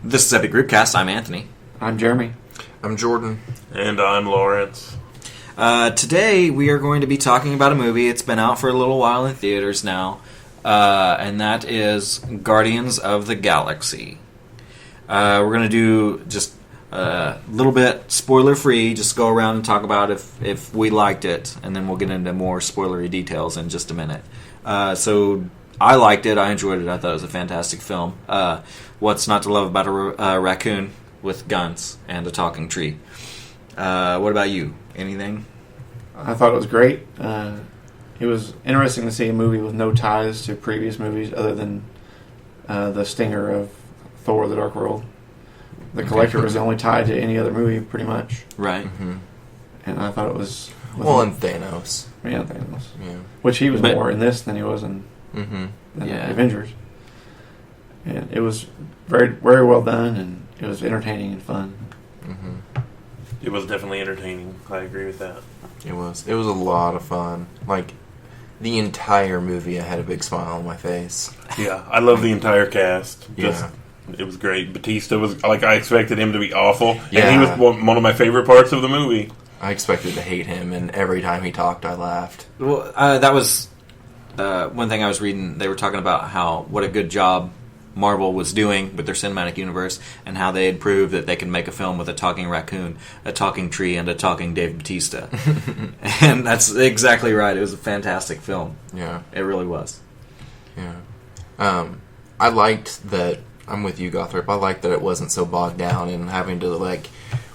This is Epic Groupcast. I'm Anthony. I'm Jeremy. I'm Jordan. And I'm Lawrence. Today we are going to be talking about a movie. It's been out for a little while in theaters now, and that is Guardians of the Galaxy. We're going to do just a little bit spoiler-free, just go around and talk about if we liked it, and then we'll get into more spoilery details in just a minute. So I liked it. I enjoyed it. I thought it was a fantastic film. What's not to love about a raccoon with guns and a talking tree? What about you? Anything? I thought it was great. It was interesting to see a movie with no ties to previous movies other than the stinger of Thor: The Dark World. The Collector was the only tie to any other movie, pretty much. Right. Mm-hmm. And I thought it was... And Thanos. Yeah, Thanos. Yeah. Which he was more in this than he was in Avengers. And it was very, very well done, and it was entertaining and fun. Mm-hmm. It was definitely entertaining. I agree with that. It was a lot of fun. Like, the entire movie, I had a big smile on my face. Yeah, I love the entire cast. Yeah. It was great. Batista was, like, I expected him to be awful. Yeah. And he was one of my favorite parts of the movie. I expected to hate him, and every time he talked, I laughed. Well, that was one thing I was reading. They were talking about what a good job Marvel was doing with their cinematic universe, and how they had proved that they could make a film with a talking raccoon, a talking tree, and a talking Dave Batista. And that's exactly right. It was a fantastic film. Yeah. It really was. Yeah. I liked that... I'm with you, Gothrop. I liked that it wasn't so bogged down in having to, like,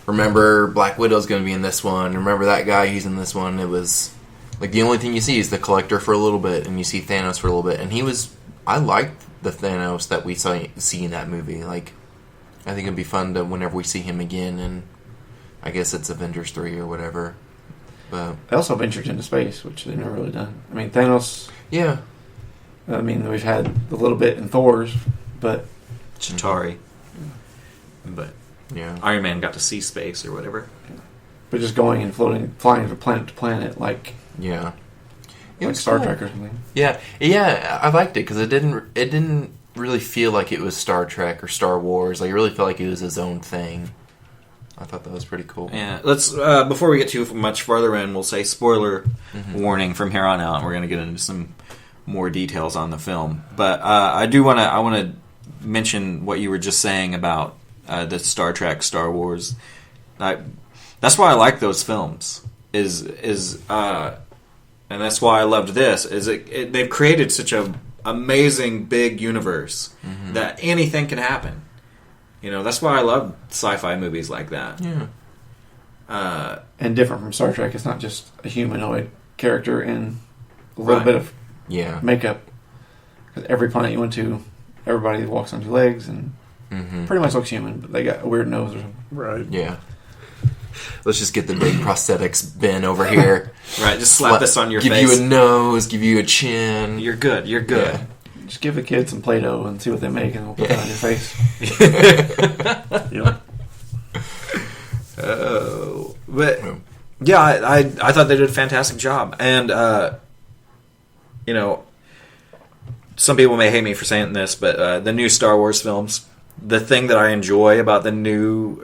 remember Black Widow's going to be in this one, remember that guy, he's in this one. It was, like, the only thing you see is the Collector for a little bit, and you see Thanos for a little bit. And I liked the Thanos that we see in that movie. Like, I think it'd be fun to, whenever we see him again, and I guess it's Avengers 3 or whatever. But They also ventured into space, which they've never really done. I mean, Thanos... Yeah. I mean, we've had a little bit in Thor's, but... Chitauri. But Yeah. Iron Man got to see space or whatever. But just going and flying from planet to planet, like Yeah. It like was Star cool. Trek or something. Yeah, I liked it because it didn't really feel like it was Star Trek or Star Wars. Like, it really felt like it was his own thing. I thought that was pretty cool. Yeah, let's before we get too much farther in, we'll say spoiler warning from here on out, and we're going to get into some more details on the film. But I want to mention what you were just saying about the Star Trek, Star Wars. That's why I like those films. And that's why I loved this. They've created such a amazing big universe that anything can happen. You know, that's why I love sci-fi movies like that. Yeah. And different from Star Trek, it's not just a humanoid character and a little bit of makeup. Because every planet you went to, everybody walks on two legs and pretty much looks human, but they got a weird nose or something. Right. Yeah. Let's just get the big prosthetics bin over here. Right, just slap this on your give face. Give you a nose, give you a chin. You're good. Yeah. Just give the kids some Play-Doh and see what they make, and we'll put that on your face. Yep. But yeah, I thought they did a fantastic job, and you know, some people may hate me for saying this, but the new Star Wars films, the thing that I enjoy about the new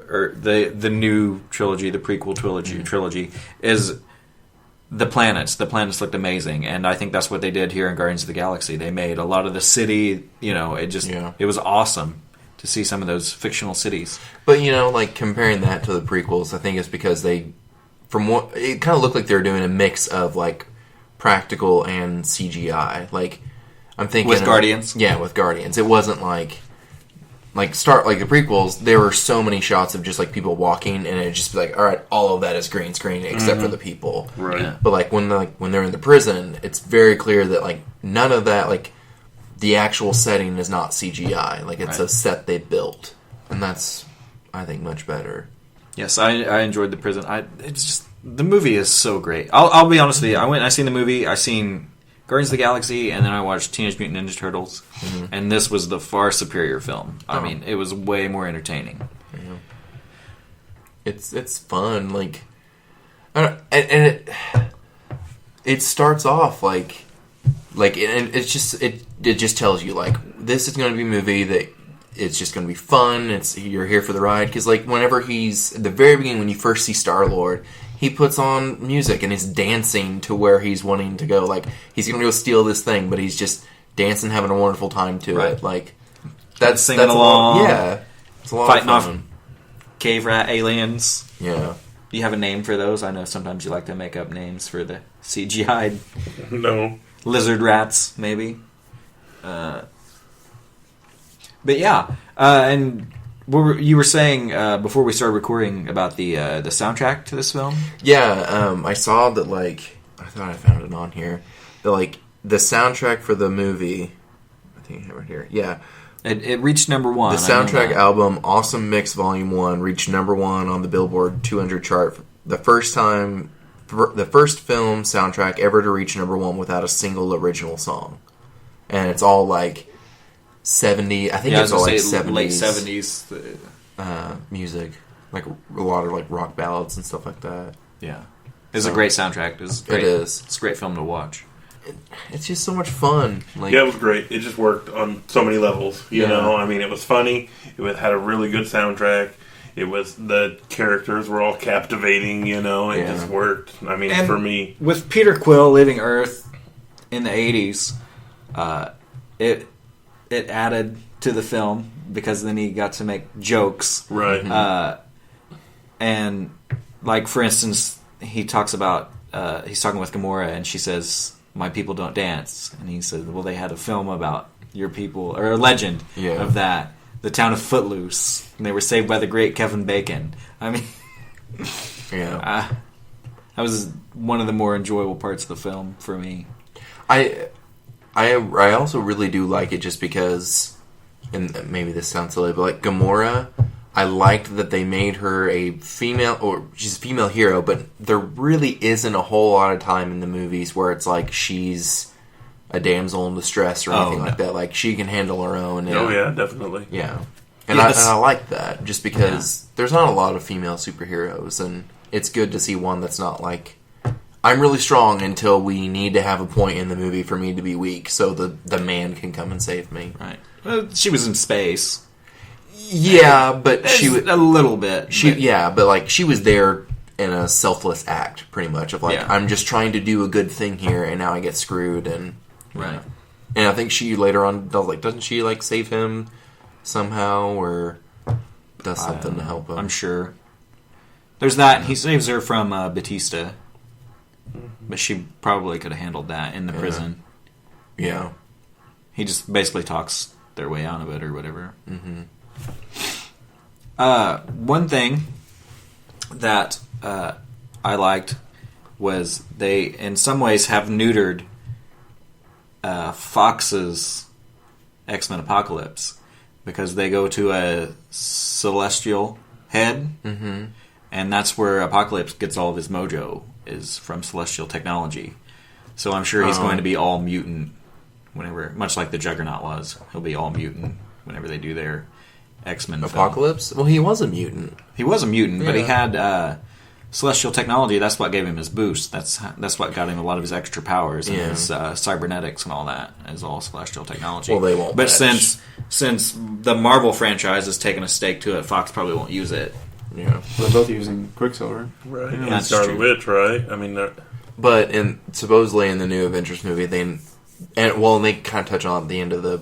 trilogy, the prequel trilogy, is the planets. The planets looked amazing, and I think that's what they did here in Guardians of the Galaxy. They made a lot of the city. You know, it was awesome to see some of those fictional cities. But, you know, like, comparing that to the prequels, I think it's because it kind of looked like they were doing a mix of, like, practical and CGI. Like, I'm thinking with Guardians. Yeah, with Guardians. It wasn't like the prequels. There were so many shots of just, like, people walking, and it'd just be like, all right, all of that is green screen except for the people. Right. Yeah. But, like, when they're in the prison, it's very clear that, like, none of that, like, the actual setting is not CGI. Like, it's a set they built, and that's, I think, much better. Yes, I enjoyed the prison. It's just, the movie is so great. I'll be honest with you. I seen the movie. I seen Guardians of the Galaxy, and then I watched Teenage Mutant Ninja Turtles, and this was the far superior film. I mean, it was way more entertaining. Yeah. It's fun, like, and it starts off like it just tells you, like, this is going to be a movie that it's just going to be fun. You're here for the ride because like whenever he's at the very beginning when you first see Star-Lord, he puts on music and is dancing to where he's wanting to go. Like he's going to go steal this thing, but he's just dancing, having a wonderful time to Right. it. Like that's Singing that's along. it's a lot Fighting of off fun. cave rat aliens. Yeah. Do you have a name for those? I know sometimes you like to make up names for the CGI No. lizard rats, maybe. But yeah, and you were saying before we started recording about the soundtrack to this film. Yeah, I saw that, like, I thought I found it on here. That, like, the soundtrack for the movie, I think I have it here. Yeah. It reached number one. The I know soundtrack that. album, Awesome Mix Volume 1, reached number 1 on the Billboard 200 chart. The first film soundtrack ever to reach number 1 without a single original song. And it's all, like, 70, I think Yeah, it's all, like, say 70s. late 70s. Music. Like, a lot of, like, rock ballads and stuff like that. Yeah. It's a great soundtrack. It's great. It is. It's a great film to watch. It's just so much fun. Like, Yeah, it was great. It just worked on so many levels. You Yeah. know, I mean, it was funny. Had a really good soundtrack. The characters were all captivating. You know, it Yeah. just worked. I mean, And for me, with Peter Quill leaving Earth in the 80s, it added to the film because then he got to make jokes. right? And like for instance, he talks about he's talking with Gamora and she says, "My people don't dance," and he said, "Well, they had a film about your people or a legend Yeah. of that, the town of Footloose, and they were saved by the great Kevin Bacon." I mean, yeah. that was one of the more enjoyable parts of the film for me. I also really do like it just because, and maybe this sounds silly, but like Gamora, I liked that they made her a female, or she's a female hero, but there really isn't a whole lot of time in the movies where it's like she's a damsel in distress or anything like that. Like she can handle her own. And, Oh yeah, definitely. yeah. And, Yes. I like that just because there's not a lot of female superheroes, and it's good to see one that's not like, I'm really strong until we need to have a point in the movie for me to be weak, so the man can come and save me. Right. She was in space. Yeah, but she was a little bit. but like she was there in a selfless act, pretty much of like Yeah. I'm just trying to do a good thing here, and now I get screwed, and Right. and I think she later on doesn't she like save him somehow or does something to help him? I'm sure. There's that. He saves her from Batista, but she probably could have handled that in the prison. Yeah. He just basically talks their way out of it or whatever. Mm-hmm. One thing that I liked was they, in some ways, have neutered Fox's X-Men Apocalypse because they go to a celestial head, and that's where Apocalypse gets all of his mojo, is from celestial technology. So I'm sure he's going to be all mutant whenever, much like the Juggernaut was. He'll be all mutant whenever they do their X-Men film. Apocalypse? Well, he was a mutant. He was a mutant, but he Yeah. had celestial technology. That's what gave him his boost. That's what got him a lot of his extra powers and Yeah. his cybernetics and all that is all celestial technology. Well, they won't But match. since the Marvel franchise has taken a stake to it, Fox probably won't use it. Yeah. They're both using Quicksilver. Right. Yeah, And that's Scarlet true. Witch, right? I mean, But supposedly in the new Avengers movie, they kind of touch on it at the end of the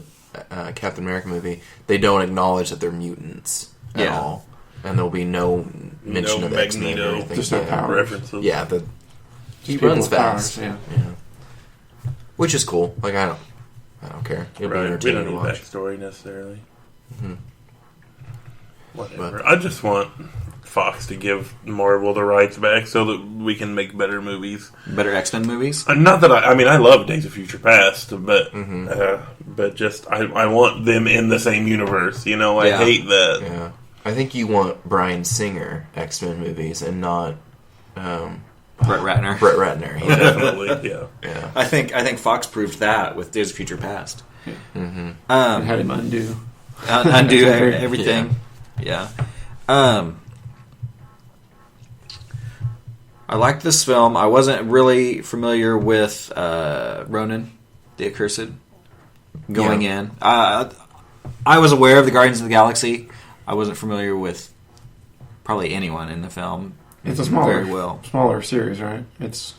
Captain America movie, they don't acknowledge that they're mutants at Yeah. all, and there'll be no mention No of X-Men or Magneto. anything. Just their yeah. power. references. Yeah, he People runs with powers, fast. yeah. Yeah, which is cool. Like I don't care. It'll be Right. We entertaining don't to need watch. backstory necessarily. Mhm. Whatever. But- I just want Fox to give Marvel the rights back so that we can make better movies. Better X-Men movies? Not that I mean, I love Days of Future Past, but Mhm. but just I want them in the same universe. You know, I Yeah. hate that. Yeah, I think you want Bryan Singer X-Men movies and not Brett Ratner. Brett Ratner. Yeah. Definitely, yeah. Yeah. I think Fox proved that with Days of Future Past. Mm-hmm. It had him undo. Undo everything. Yeah. I liked this film. I wasn't really familiar with Ronan, the Accursed, going in. I was aware of the Guardians of the Galaxy. I wasn't familiar with probably anyone in the film. It's a smaller, very well. smaller series, right? It's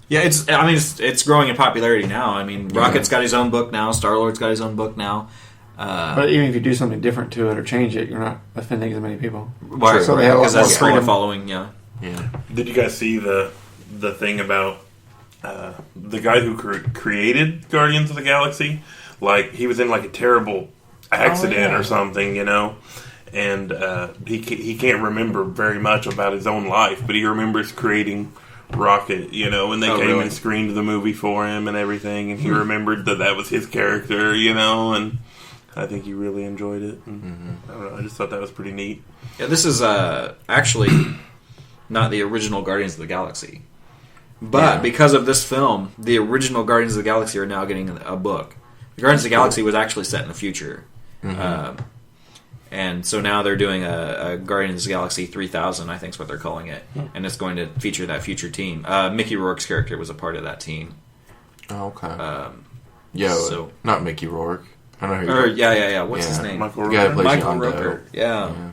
Yeah, it's growing in popularity now. I mean, Rocket's got his own book now. Star-Lord's got his own book now. but even if you do something different to it or change it, you're not offending as many people. Right, So they have a lot because that's more smaller freedom. following. Yeah. Yeah. Did you guys see the thing about the guy who created Guardians of the Galaxy? Like, he was in like a terrible accident or something, you know, and he can't remember very much about his own life, but he remembers creating Rocket, you know, and they came really? and screened the movie for him and everything, and he remembered that was his character, you know, and I think he really enjoyed it. And, I don't know, I just thought that was pretty neat. Yeah, this is actually not the original Guardians of the Galaxy. But because of this film, the original Guardians of the Galaxy are now getting a book. The Guardians of the Galaxy was actually set in the future. And so now they're doing a Guardians of the Galaxy 3000, I think is what they're calling it. And it's going to feature that future team. Mickey Rourke's character was a part of that team. Oh, okay. so- not Mickey Rourke. I don't know who Or, you're yeah. What's his name? Michael The guy who Rooker. plays Michael Yondu. Rooker. Yeah.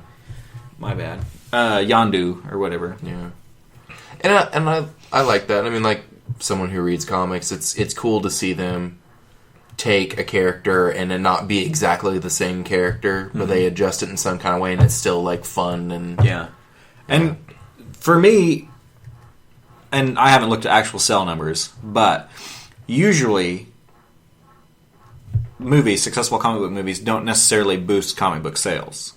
My bad. Yondu, or whatever. Yeah. And I like that. I mean, like, someone who reads comics, it's cool to see them take a character and then not be exactly the same character, but they adjust it in some kind of way, and it's still like fun and Yeah. And for me, and I haven't looked at actual sell numbers, but usually successful comic book movies don't necessarily boost comic book sales.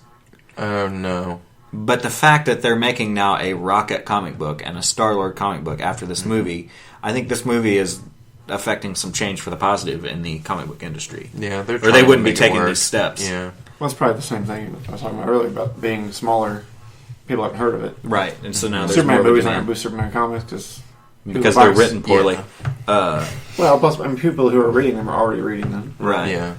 Oh no. But the fact that they're making now a Rocket comic book and a Star-Lord comic book after this movie, I think this movie is affecting some change for the positive in the comic book industry. Yeah, they're Or trying they to wouldn't be make it taking work. these steps. Yeah. Well, it's probably the same thing I was talking about earlier about being smaller. People haven't heard of it. Right. And so now there's Superman more of a movies aren't demand. going to boost Superman comics Because they're written poorly. Well, plus, I mean, people who are reading them are already reading them. Right. Yeah.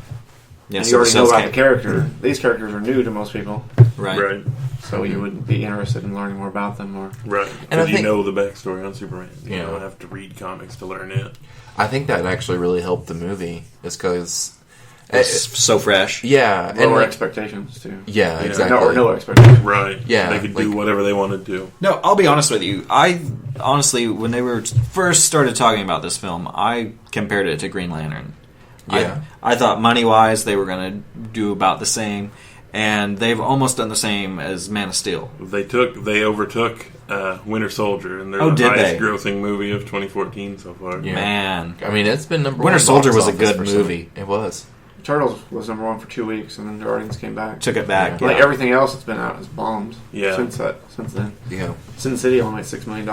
Yeah, And so you already the know sales about can't- the character. These characters are new to most people, Right. Right. so you wouldn't be interested in learning more about them. Or Right. And I Because you think- know the backstory on Superman. You Yeah. don't have to read comics to learn it. I think that actually really helped the movie. Is because It's so fresh. yeah, and lower like, expectations too. yeah, Yeah. exactly. No expectations. Right. Yeah, They could do like- whatever they wanted to. No, I'll be honest with you. I honestly, when they were first started talking about this film, I compared it to Green Lantern. Yeah. I thought money-wise they were going to do about the same, and they've almost done the same as Man of Steel. They overtook Winter Soldier, and they're Oh, the did highest they? grossing movie of 2014 so far. Yeah. Man, I mean, it's been number Winter one. Soldier box was a office good for some- movie. It was. Turtles was number one for 2 weeks, and then Guardians came back. took it back. Yeah. Like everything else that's been out has bombed. Yeah. Since then, Yeah. Sin City only made $6 million,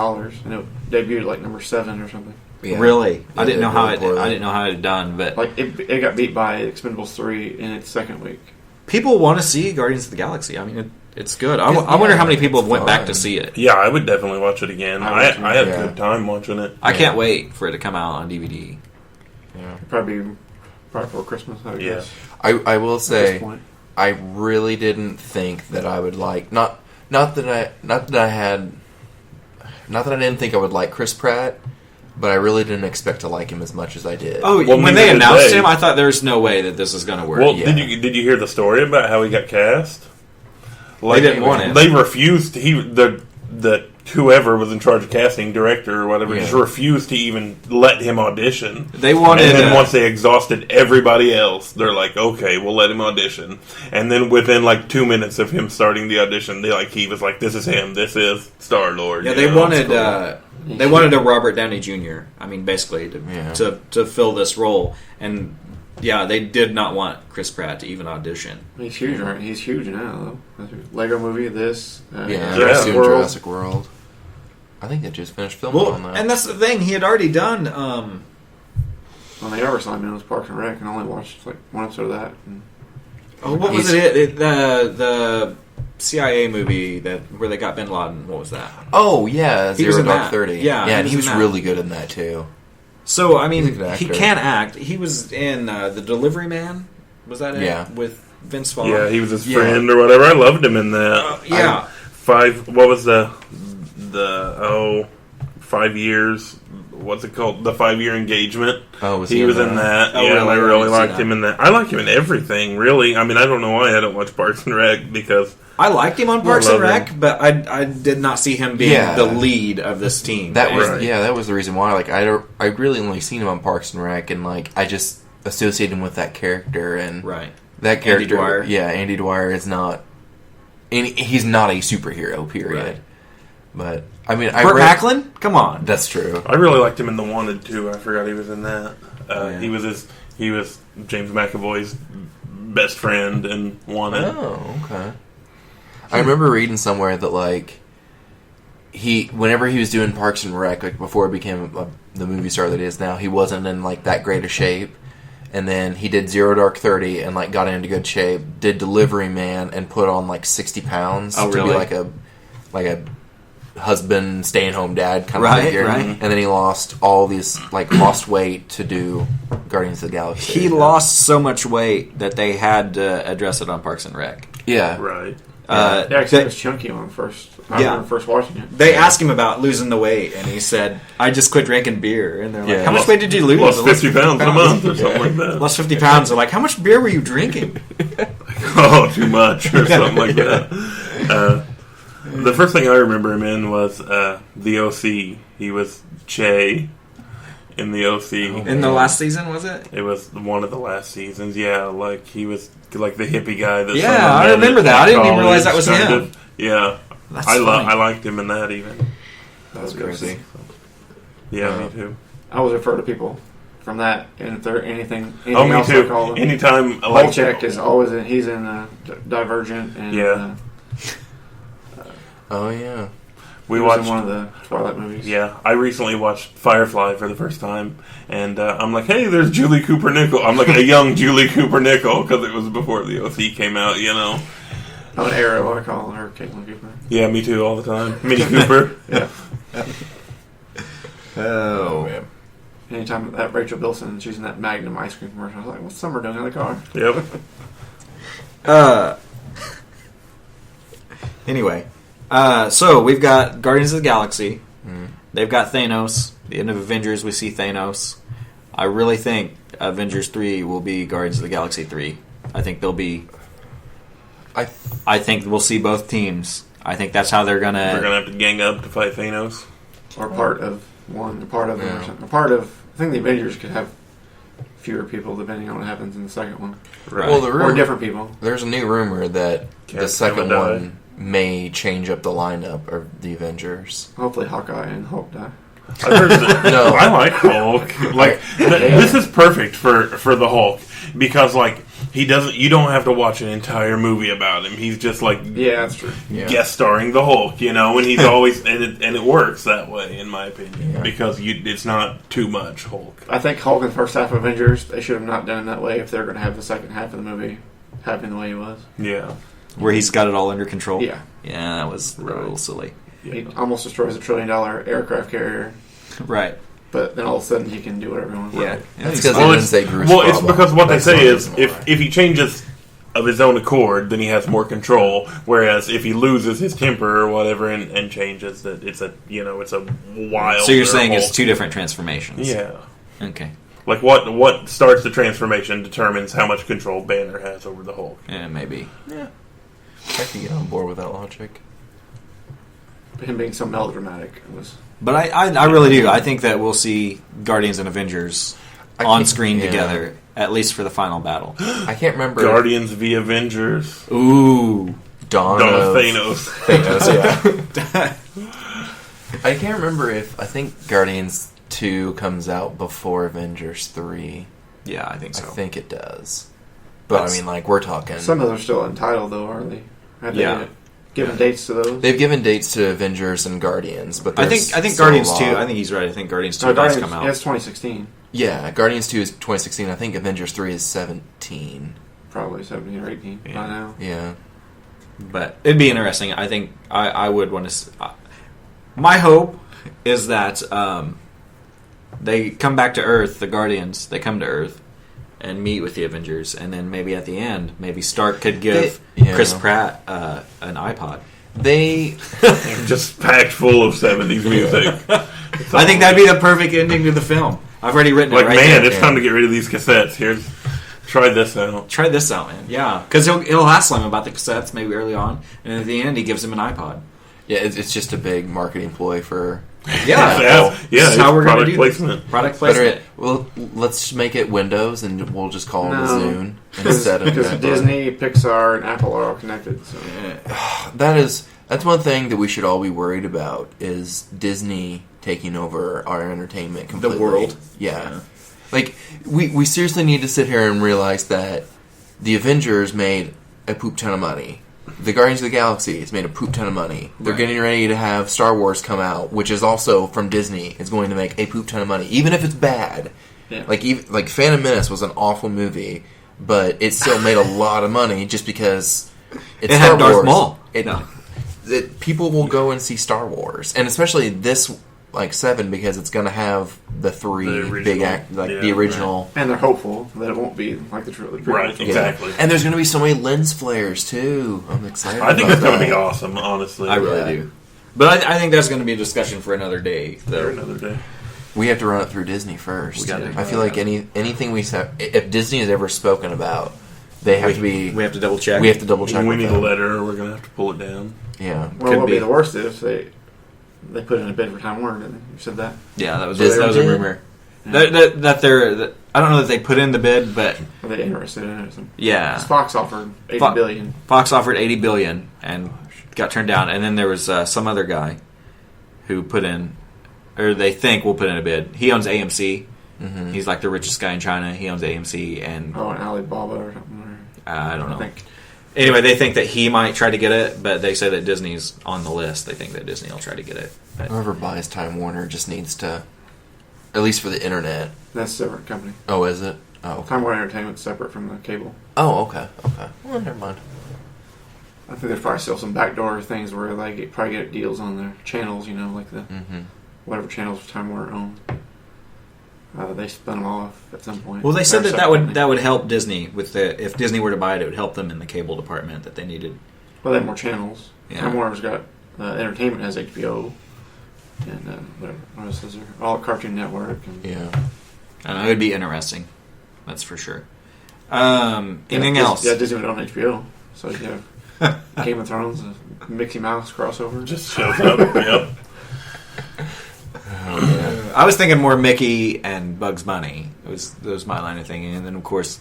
and it debuted like number 7 or something. Yeah. Really, I Yeah, didn't they know how really it. poorly. I didn't know how it had done, but Like it got beat by Expendables 3 in its second week. people want to see Guardians of the Galaxy. I mean, it's good. I Yeah, wonder how many people it's went back fun. to see it. Yeah, I would definitely watch it again. I I would, had yeah. a good time watching it. I Yeah. can't wait for it to come out on DVD. Yeah. Probably before Christmas, I would Yeah. guess. I will At this say point. I really didn't think that I would like not that I didn't think I would like Chris Pratt, but I really didn't expect to like him as much as I did. Oh, Well, when neither they did announced they. him, I thought there's no way that this is going to work. Well, Yeah. did you hear the story about how he got cast? didn't want him. They refused. The whoever was in charge of casting, director or whatever, Yeah. just refused to even let him audition. They wanted. And then once they exhausted everybody else, they're like, "Okay, we'll let him audition." And then within like 2 minutes of him starting the audition, he was like, "This is him. This is Star Lord." yeah, they wanted. They wanted a Robert Downey Jr. I mean, basically Yeah. to fill this role, and yeah, they did not want Chris Pratt to even audition. He's huge, right? He's huge now, though. Lego Movie, this, yeah, Jurassic Jurassic World. Jurassic World. I think they just finished filming Well, on that. and that's the thing. He had already done. Only ever saw him in was Parks and Rec, and I only watched like one episode of that. And What was it? The CIA movie where they got Bin Laden. What was that? Oh yeah, He was Zero in Dark that. 30. Yeah, and he he was was in that. really good in that too. So I He's a mean, good he actor. can act. He was in The Delivery Man. Was that it? Yeah. With Vince Vaughn. Yeah, he was his Yeah. friend or whatever. I loved him in that. Yeah. 5 What was the 5 years what's it called? The 5-Year Engagement. Oh, was he was in that? Oh, yeah, really? and I I really didn't see liked that. him in that. I like him in everything, really. I mean, I don't know why I don't watch Parks and Rec because I liked him on Parks I and love Rec, but I did not see him being Yeah. the lead of this team. That was Right. that was the reason why. Like I really only seen him on Parks and Rec, and like I just associate him with that character, and right. that character. Dwyer. Yeah, Andy Dwyer is not. He's not a superhero. Period. Right. But I mean, I Burt read, Macklin? Come on. That's true. I really liked him in The Wanted too. I forgot he was in that. Yeah. He was James McAvoy's best friend in Wanted. Oh, okay. I remember reading somewhere that like whenever he was doing Parks and Rec, like before he became the movie star that he is now, he wasn't in like that great a shape. And then he did Zero Dark 30 and like got into good shape. Did Delivery Man and put on like 60 pounds Oh, to really? be like a husband, staying home dad kind of Right, figure. right. And then he lost all these lost weight to do Guardians of the Galaxy. He lost so much weight that they had to address it on Parks and Rec. Yeah. Right. Yeah, They, actually, it was chunky when I remember first watching it. they asked him about losing the weight, and he said, "I just quit drinking beer." And they're like, Yeah. "How much weight did you lose?" Lost I lost 50 pounds in a month or something like that. Lost 50 pounds. They're like, "How much beer were you drinking?" Oh, too much or something like that. The first thing I remember him in was The OC. He was Che in The OC. In the last season, was it? It was one of the last seasons. Yeah, like he was like the hippie guy. That Yeah, someone I met remember at that. I didn't even college, realize that was kind him. of. Yeah, That's I funny. liked him in that even. That was crazy. Yeah, me too. I always refer to people from that, and if there anything Oh, me else I too. call them. Anytime, like, Volchek is always in. He's in Divergent, and Yeah. Oh yeah. we he was watched in one of the Twilight movies. Yeah, I recently watched Firefly for the first time, and I'm like, hey, there's Julie Cooper Nickel. I'm like a young Julie Cooper Nickel because it was before the OC came out, you know. I'm an Arrow. I call her Caitlin Cooper. Yeah, me too, all the time. Mini Cooper. Yeah. Oh. man. Anytime that Rachel Bilson, she's in that Magnum ice cream commercial, I was like, "What's Summer doing in the car?" Yep. Anyway, so we've got Guardians of the Galaxy. They've got Thanos. The end of Avengers, we see Thanos. I really think Avengers 3 will be Guardians of the Galaxy 3. I think they'll be. I think we'll see both teams. I think that's how they're We're gonna. going to have to gang up to fight Thanos. Or part of one, or part of them, Yeah. or something. Or part of. I think the Avengers could have fewer people depending on what happens in the second one, Right. Well, the or rumor, different people. there's a new rumor that the Captain second die. one may change up the lineup of the Avengers. Hopefully, Hawkeye and Hulk die. I heard that. No. I like Hulk. Like this is perfect for the Hulk because like he doesn't. You don't have to watch an entire movie about him. He's just like Yeah, that's true. Yeah. guest starring the Hulk, you know, and he's always and it works that way in my opinion Yeah. because it's not too much Hulk. I think Hulk in the first half of Avengers, they should have not done it that way if they're going to have the second half of the movie happening the way he was. Yeah, Where he's got it all under control. Yeah. Yeah, that was a little Right. silly. He almost destroys a $1 trillion aircraft carrier, Right. but then all of a sudden he can do whatever he wants. Yeah. That's because Well, they didn't it's, say Bruce. well, it's Bob. because what they That's say the is reason why. if he changes of his own accord, then he has more control. Whereas if he loses his temper or whatever and changes, that it's a wild. So you're saying it's two different transformations? Yeah. Okay. Like what starts the transformation determines how much control Banner has over the Hulk. Yeah, maybe. I can get on board with that logic. But him being so melodramatic was. But I really do. I think that we'll see Guardians and Avengers I on can't- screen yeah. together, at least for the final battle. I can't remember. Guardians v Avengers. Ooh. Dawn Dawn of of Thanos. Thanos, yeah. I can't remember if I think Guardians 2 comes out before Avengers 3. Yeah, I think so. I think it does. But That's- I mean, like, we're talking. Some of them are still untitled, though, aren't they? Have they Yeah. given dates to those? They've given dates to Avengers and Guardians, but I there's think still a Guardians 2, lot. I think he's right. I think Guardians 2 No, does Guardians, come out. yeah, it's 2016. Yeah, Guardians 2 is 2016. I think Avengers 3 is 17. Probably 17 or 18 Yeah. by now. Yeah. But it'd be interesting. I think I would want to. My hope is that they come back to Earth. The Guardians they come to Earth and meet with the Avengers, and then maybe at the end, maybe Stark could give Yeah. Chris Pratt an iPod. They Just packed full of 70s music. I think that'd be the perfect ending to the film. I've already written Like, it right man, there. it's time to get rid of these cassettes. Here's, try this out. Try this out, man. Yeah, because he'll ask him about the cassettes maybe early on, and at the end he gives him an iPod. Yeah, it's just a big marketing ploy for. Yeah, Yeah, this is how we're going to product do placement. this. Product Better, placement. well, let's make it Windows, and we'll just call it a No. Zune instead of because that. Disney, Pixar, and Apple are all connected. So. That's one thing that we should all be worried about is Disney taking over our entertainment completely. world. Yeah. Like, we seriously need to sit here and realize that the Avengers made a poop ton of money. The Guardians of the Galaxy has made a poop ton of money. They're Right. getting ready to have Star Wars come out, which is also from Disney. It's going to make a poop ton of money, even if it's bad. Yeah. Like Phantom Menace was an awful movie, but it still made a lot of money just because it's It Star had Darth Wars. Maul. People will go and see Star Wars, and especially this 7 because it's going to have the three The original, big act, like yeah, the original. And they're hopeful that it won't be like the prequel. Right, Yeah. exactly. And there's going to be so many lens flares too. I'm excited. I think about that's going to that. be awesome, honestly. I really Yeah. do. But I think that's going to be a discussion for another day. For Though. another day. We have to run it through Disney first. We gotta- I feel like anything we say, if Disney has ever spoken about, they have to be. We have to double check. We have to double check. We with need a them. letter, or we're going to have to pull it down. Yeah. Well, Could what would be. be the worst is they put in a bid for Time Warner, didn't they? You said that? Yeah, that was Disney that was a did? rumor. Yeah. That I don't know that they put in the bid, but Are they interested in it? yeah, Fox offered $80 Fo- billion. Fox offered $80 billion and got turned down. And then there was some other guy who put in, or they think will put in a bid. He owns AMC. Mm-hmm. He's like the richest guy in China. He owns AMC, and Oh, and Alibaba or something. I don't know. I think. Anyway, they think that he might try to get it, but they say that Disney's on the list. They think that Disney will try to get it. But Whoever buys Time Warner just needs to, at least for the internet. That's a separate company. Oh, is it? Oh, okay. Time Warner Entertainment's separate from the cable. Oh, okay. Okay. Well, never mind. I think there's probably still some backdoor things where they probably get deals on their channels, like the Mm-hmm. whatever channels Time Warner owns. They spun them off at some point. well, they said They're a that separate company. that would help Disney with the if Disney were to buy it, it would help them in the cable department that they needed. Well, they have more channels. Yeah. Time Warner's got entertainment has HBO and what else is there? All Cartoon Network. And, Yeah. I know, it would be interesting. That's for sure. Anything Dis- else? Yeah, Disney would own HBO, so you have Game of Thrones, a Mickey Mouse crossover. Just shows up. Yep. I was thinking more Mickey and Bugs Bunny. That was my line of thinking, and then of course,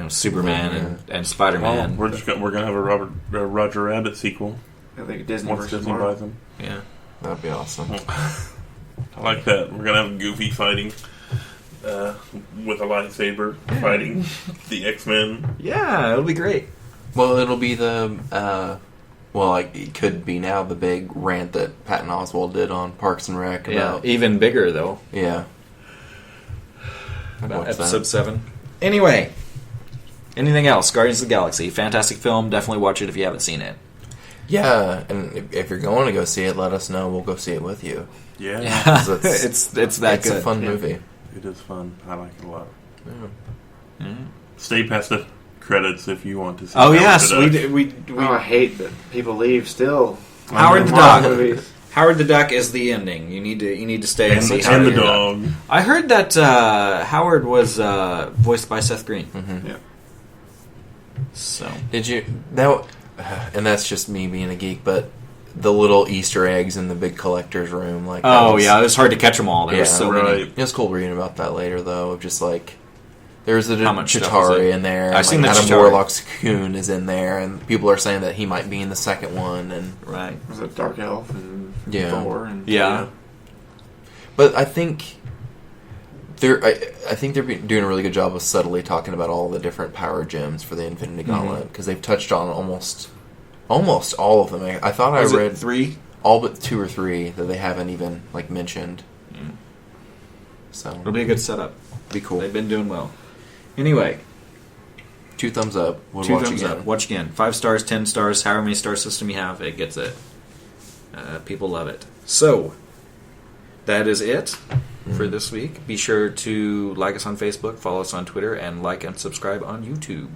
Superman and Spider Man. We're gonna have a Roger Rabbit sequel I think Disney once versus Disney Marvel. buys them. Yeah. That'd be awesome. I like that. We're gonna have Goofy fighting with a lightsaber, fighting the X-Men. Yeah, it'll be great. Well, it'll be the. It could be now the big rant that Patton Oswalt did on Parks and Rec Yeah, about. even bigger though. Yeah. I'd About watch episode that. 7. Anyway, anything else? Guardians of the Galaxy, fantastic film. Definitely watch it if you haven't seen it. Yeah, and if you're going to go see it, let us know. We'll go see it with you. Yeah, Yeah, It's- it's that It's good. a fun Yeah. movie. it is fun. I like it a lot. Yeah. Stay past the credits if you want to see. Oh Howard yes, the we Duck. did. We Oh, I hate that people leave still. Howard the Marvel Duck. movies. Howard the Duck is the ending. You need to stay and, And, see the, Howard and the Duck. dog. I heard that Howard was voiced by Seth Green. Mm-hmm. Yeah. So Did you that? And that's just me being a geek, but the little Easter eggs in the big collector's room, like that oh was- yeah, it was hard to catch them all. There was Yeah, so right. many. It was cool reading about that later, though. Of just like there's a How much stuff is Chitauri it? in there. I've and, seen like, the Adam Chitauri. Warlock's cocoon is in there, and people are saying that he might be in the second one. And Right. Was it Dark Elf and Yeah. Thor? And, Yeah. but I think I think they're doing a really good job of subtly talking about all the different power gems for the Infinity Gauntlet because they've touched on almost all of them. I thought I Was read it 3? all but 2 or 3 that they haven't even mentioned. So It'll be a good setup. be cool. They've been doing well. Anyway, 2 thumbs up. We'll 2 watch thumbs again. up. Watch again. 5 stars, 10 stars, however many star system you have, it gets it. People love it. So, that is it for this week. Be sure to like us on Facebook, follow us on Twitter, and like and subscribe on YouTube.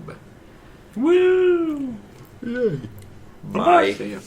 Woo! Bye. See ya.